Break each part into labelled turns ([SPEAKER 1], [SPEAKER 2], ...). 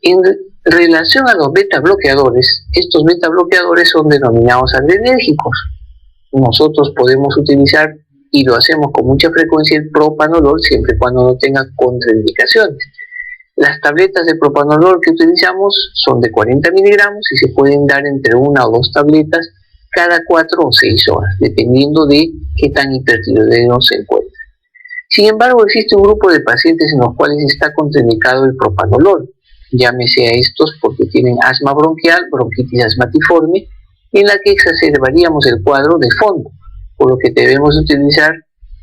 [SPEAKER 1] En relación a los beta bloqueadores, estos beta bloqueadores son denominados adrenérgicos. Nosotros podemos utilizar, y lo hacemos con mucha frecuencia, el propanolol siempre y cuando no tenga contraindicaciones. Las tabletas de propanolol que utilizamos son de 40 miligramos y se pueden dar entre 1 o 2 tabletas cada 4 o 6 horas, dependiendo de qué tan hipertiroideo se encuentra. Sin embargo, existe un grupo de pacientes en los cuales está contraindicado el propanolol. Llámese a estos porque tienen asma bronquial, bronquitis asmatiforme, en la que exacerbaríamos el cuadro de fondo, por lo que debemos utilizar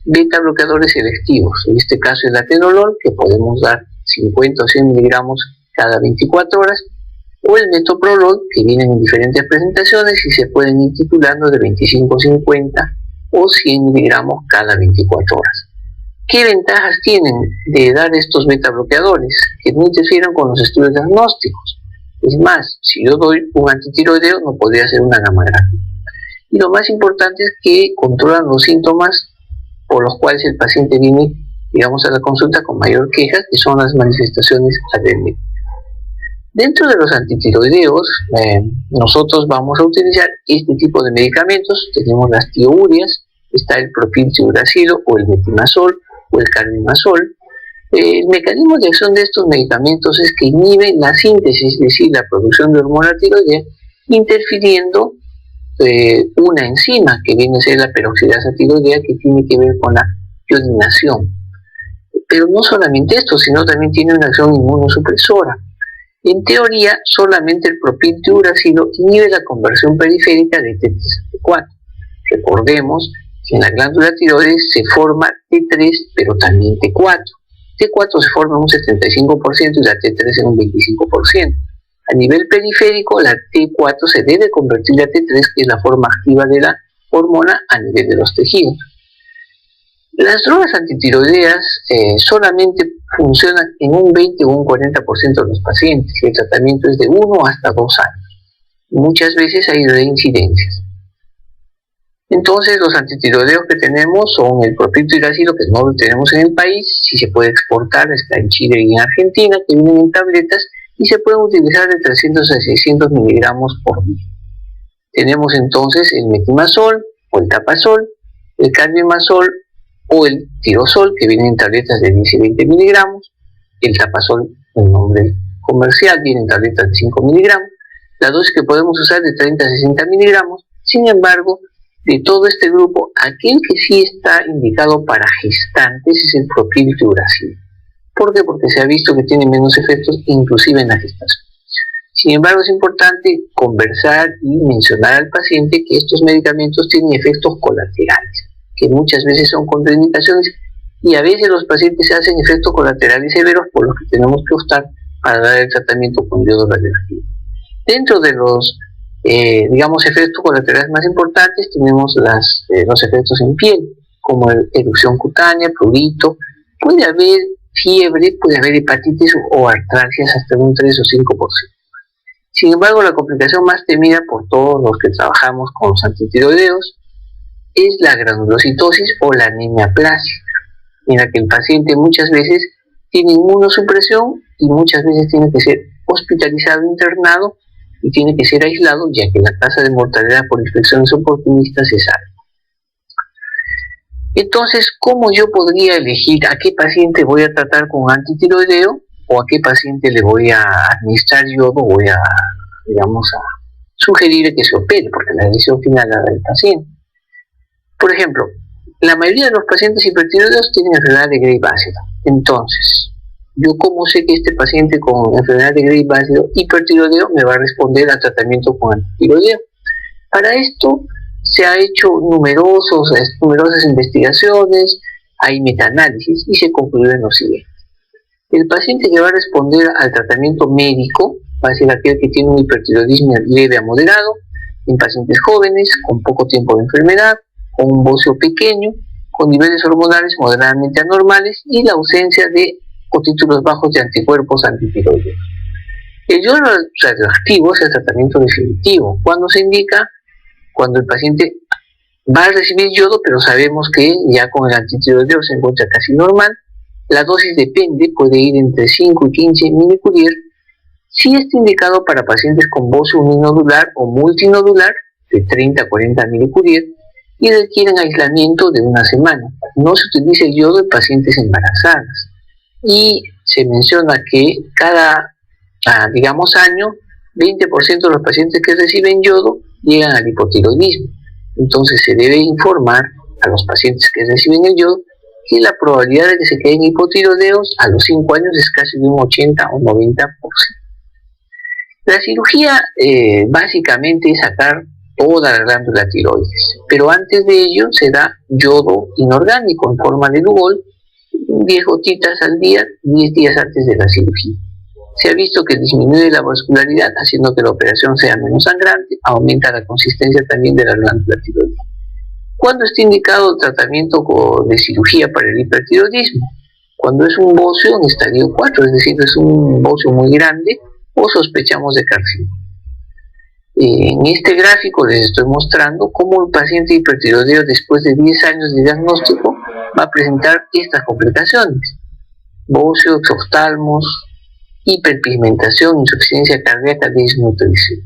[SPEAKER 1] beta bloqueadores selectivos. En este caso el atenolol, que podemos dar 50 o 100 miligramos cada 24 horas, o el metoprolol, que vienen en diferentes presentaciones y se pueden ir titulando de 25, 50 o 100 miligramos cada 24 horas. ¿Qué ventajas tienen de dar estos beta bloqueadores? Que no interfieren con los estudios diagnósticos. Es más, si yo doy un antitiroideo, no podría ser una gammagrafía. Y lo más importante es que controlan los síntomas por los cuales el paciente viene, digamos, a la consulta con mayor queja, que son las manifestaciones adrenérgicas. Dentro de los antitiroideos, nosotros vamos a utilizar este tipo de medicamentos. Tenemos las tiourias, está el propiltiuracilo o el metimazol o el carbimazol. El mecanismo de acción de estos medicamentos es que inhiben la síntesis, es decir, la producción de hormona tiroidea, interfiriendo una enzima que viene a ser la peroxidasa tiroidea, que tiene que ver con la iodinación. Pero no solamente esto, sino también tiene una acción inmunosupresora. En teoría, solamente el propiltiuracilo inhibe la conversión periférica de T3 a T4. Recordemos que en la glándula tiroides se forma T3, pero también T4. T4 se forma en un 75% y la T3 en un 25%. A nivel periférico, la T4 se debe convertir a T3, que es la forma activa de la hormona a nivel de los tejidos. Las drogas antitiroideas solamente funcionan en un 20 o un 40% de los pacientes. El tratamiento es de 1 hasta 2 años. Muchas veces hay reincidencias. Entonces, los antitiroideos que tenemos son el propiltiuracilo, que no lo tenemos en el país, si se puede exportar, está en Chile y en Argentina, que vienen en tabletas y se pueden utilizar de 300 a 600 miligramos por día. Tenemos entonces el metimazol o el tapazol, el carbimazol o el tirosol, que vienen en tabletas de 10 y 20 miligramos, el tapazol, el nombre comercial, viene en tabletas de 5 miligramos, la dosis que podemos usar de 30 a 60 miligramos. Sin embargo, de todo este grupo, aquel que sí está indicado para gestantes es el propiltiuracilo. ¿Por qué? Porque se ha visto que tiene menos efectos, inclusive en la gestación. Sin embargo, es importante conversar y mencionar al paciente que estos medicamentos tienen efectos colaterales, que muchas veces son contraindicaciones, y a veces los pacientes hacen efectos colaterales severos por los que tenemos que optar para dar el tratamiento con yodo radioactivo. Dentro de los efectos colaterales más importantes tenemos los efectos en piel, como erupción cutánea, prurito, puede haber fiebre, puede haber hepatitis o artralgias hasta un 3 o 5%. Sin embargo, la complicación más temida por todos los que trabajamos con los antitiroideos es la granulocitosis o la anemia plástica, en la que el paciente muchas veces tiene inmunosupresión y muchas veces tiene que ser hospitalizado, internado, y tiene que ser aislado, ya que la tasa de mortalidad por infecciones oportunistas es alta. Entonces, ¿cómo yo podría elegir a qué paciente voy a tratar con antitiroideo o a qué paciente le voy a administrar yodo? Voy a sugerir que se opere, porque la decisión final la da el paciente. Por ejemplo, la mayoría de los pacientes hipertiroideos tienen enfermedad de Graves ácido. Entonces, ¿yo cómo sé que este paciente con enfermedad de Graves ácido hipertiroideo me va a responder al tratamiento con antitiroideo? Para esto se ha hecho numerosas investigaciones, hay metaanálisis y se concluyó en lo siguiente. El paciente que va a responder al tratamiento médico va a ser aquel que tiene un hipertiroidismo leve a moderado, en pacientes jóvenes, con poco tiempo de enfermedad, con un bocio pequeño, con niveles hormonales moderadamente anormales y la ausencia de o títulos bajos de anticuerpos antitiroideos. El yodo radioactivo es el tratamiento definitivo. ¿Cuándo se indica? Cuando el paciente va a recibir yodo, pero sabemos que ya con el antitiroideo se encuentra casi normal. La dosis depende, puede ir entre 5 y 15 milicurie. Si está indicado para pacientes con bocio uninodular o multinodular, de 30 a 40 milicurie, y requieren aislamiento de una semana. No se utiliza el yodo en pacientes embarazadas. Y se menciona que cada, digamos, año, 20% de los pacientes que reciben yodo llegan al hipotiroidismo. Entonces se debe informar a los pacientes que reciben el yodo que la probabilidad de que se queden hipotiroideos a los 5 años es casi de un 80 o 90%. La cirugía básicamente es sacar toda la glándula tiroides, pero antes de ello se da yodo inorgánico en forma de Lugol, 10 gotitas al día, 10 días antes de la cirugía. Se ha visto que disminuye la vascularidad, haciendo que la operación sea menos sangrante, aumenta la consistencia también de la glándula tiroides. ¿Cuándo está indicado el tratamiento de cirugía para el hipertiroidismo? Cuando es un bocio en estadio 4, es decir, es un bocio muy grande o sospechamos de carcinoma. En este gráfico les estoy mostrando cómo el paciente hipertiroideo después de 10 años de diagnóstico va a presentar estas complicaciones: bocio, exoftalmos, hiperpigmentación, insuficiencia cardíaca, desnutrición.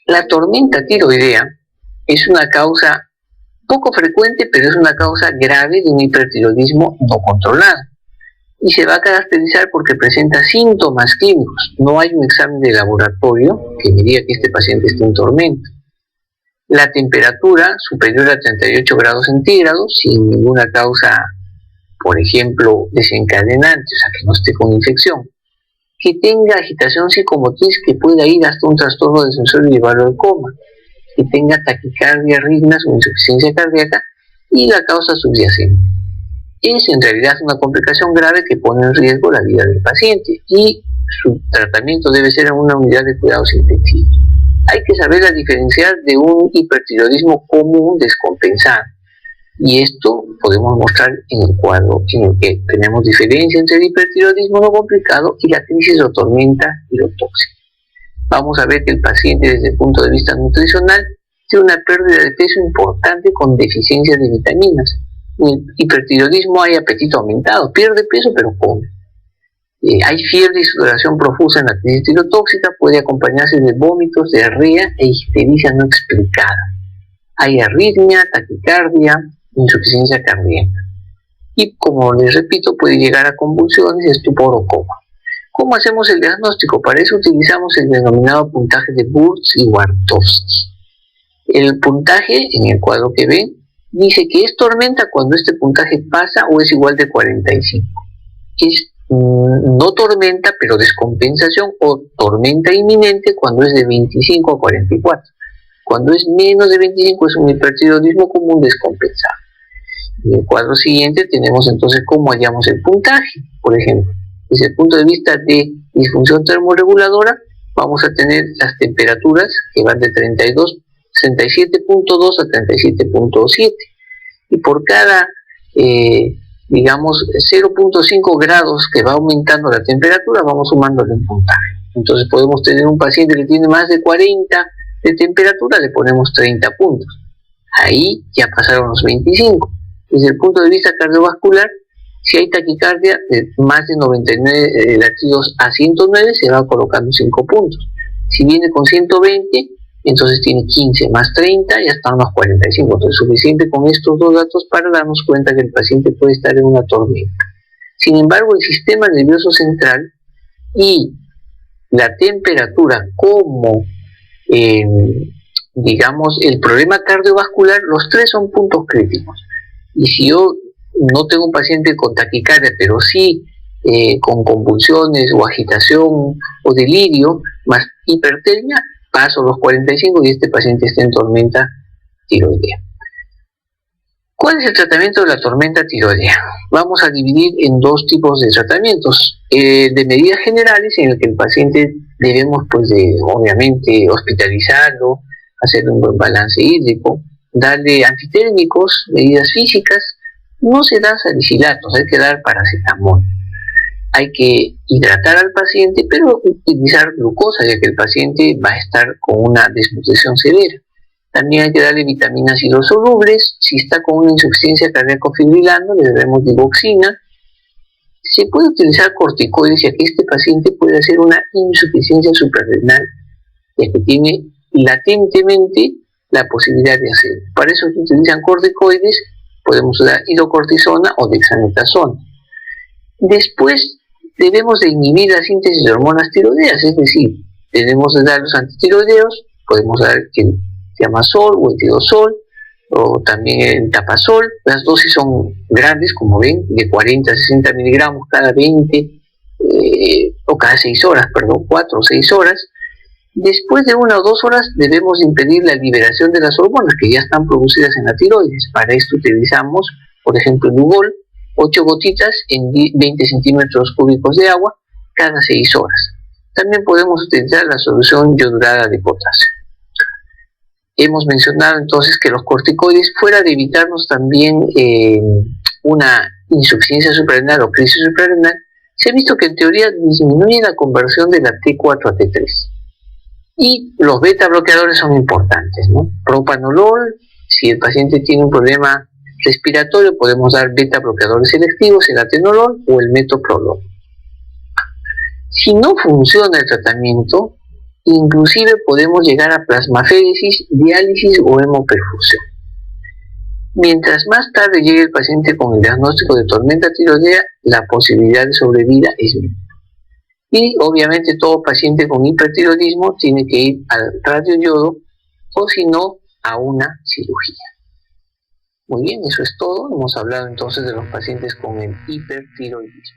[SPEAKER 1] La tormenta tiroidea es una causa poco frecuente, pero es una causa grave de un hipertiroidismo no controlado. Y se va a caracterizar porque presenta síntomas clínicos. No hay un examen de laboratorio que me diga que este paciente está en tormenta. La temperatura superior a 38 grados centígrados, sin ninguna causa, por ejemplo, desencadenante, o sea, que no esté con infección. Que tenga agitación psicomotriz que pueda ir hasta un trastorno de sensorio y llevarlo al coma. Que tenga taquicardia, arritmias o insuficiencia cardíaca y la causa subyacente. Es en realidad una complicación grave que pone en riesgo la vida del paciente y su tratamiento debe ser en una unidad de cuidados intensivos. Hay que saber diferenciar de un hipertiroidismo común descompensado, y esto podemos mostrar en el cuadro en el que tenemos diferencia entre el hipertiroidismo no complicado y la crisis o tormenta tirotóxica. Vamos a ver que el paciente desde el punto de vista nutricional tiene una pérdida de peso importante con deficiencia de vitaminas. En el hipertiroidismo hay apetito aumentado, pierde peso pero come. Hay fiebre y sudoración profusa en la crisis tirotóxica, puede acompañarse de vómitos, diarrea e histericia no explicada. Hay arritmia, taquicardia, insuficiencia cardíaca. Y como les repito, puede llegar a convulsiones, estupor o coma. ¿Cómo hacemos el diagnóstico? Para eso utilizamos el denominado puntaje de Burns y Wartowski. El puntaje, en el cuadro que ven, dice que es tormenta cuando este puntaje pasa o es igual de 45. Es no tormenta, pero descompensación, o tormenta inminente cuando es de 25 a 44. Cuando es menos de 25 es un hipertiroidismo común descompensado. En el cuadro siguiente tenemos entonces cómo hallamos el puntaje. Por ejemplo, desde el punto de vista de disfunción termorreguladora, vamos a tener las temperaturas que van de 37.2 a 37.7. Y por cada, digamos, 0.5 grados que va aumentando la temperatura, vamos sumándole un puntaje. Entonces podemos tener un paciente que tiene más de 40 de temperatura, le ponemos 30 puntos. Ahí ya pasaron los 25. Desde el punto de vista cardiovascular, si hay taquicardia de más de 99 latidos a 109, se va colocando 5 puntos. Si viene con 120, entonces tiene 15 más 30 y hasta unos 45. Entonces es suficiente con estos dos datos para darnos cuenta que el paciente puede estar en una tormenta. Sin embargo, el sistema nervioso central y la temperatura como, digamos, el problema cardiovascular, los tres son puntos críticos. Y si yo no tengo un paciente con taquicardia, pero sí con convulsiones o agitación o delirio, más hipertermia, paso los 45 y este paciente está en tormenta tiroidea. ¿Cuál es el tratamiento de la tormenta tiroidea? Vamos a dividir en dos tipos de tratamientos. De medidas generales, en el que el paciente debemos, pues, obviamente, hospitalizarlo, hacer un buen balance hídrico, darle antitérmicos, medidas físicas. No se da salicilatos, hay que dar paracetamol. Hay que hidratar al paciente, pero utilizar glucosa, ya que el paciente va a estar con una desnutrición severa. También hay que darle vitaminas hidrosolubles. Si está con una insuficiencia cardíaca fibrilando, le debemos digoxina. Se puede utilizar corticoides ya que este paciente puede hacer una insuficiencia suprarrenal, ya que tiene latentemente la posibilidad de hacerlo. Para eso se utilizan corticoides, podemos usar hidrocortisona o dexametasona. Después debemos de inhibir la síntesis de hormonas tiroideas, es decir, debemos de dar los antitiroideos, podemos dar el tiamazol o el tidosol, o también el tapazol. Las dosis son grandes, como ven, de 40 a 60 miligramos cada 20 o cada 6 horas, 4 o 6 horas. Después de 1 o 2 horas debemos impedir la liberación de las hormonas que ya están producidas en la tiroides. Para esto utilizamos, por ejemplo, el Lugol, 8 gotitas en 20 centímetros cúbicos de agua cada 6 horas. También podemos utilizar la solución yodurada de potasio. Hemos mencionado entonces que los corticoides, fuera de evitarnos también una insuficiencia suprarrenal o crisis suprarrenal, se ha visto que en teoría disminuye la conversión de la T4 a T3. Y los beta bloqueadores son importantes, ¿no? Propanolol, si el paciente tiene un problema respiratorio, podemos dar beta bloqueadores selectivos, el atenolol o el metoprolol. Si no funciona el tratamiento, inclusive podemos llegar a plasmaféresis, diálisis o hemoperfusión. Mientras más tarde llegue el paciente con el diagnóstico de tormenta tiroidea, la posibilidad de sobrevida es mínima. Y obviamente todo paciente con hipertiroidismo tiene que ir al radioyodo o si no, a una cirugía. Muy bien, eso es todo. Hemos hablado entonces de los pacientes con el hipertiroidismo.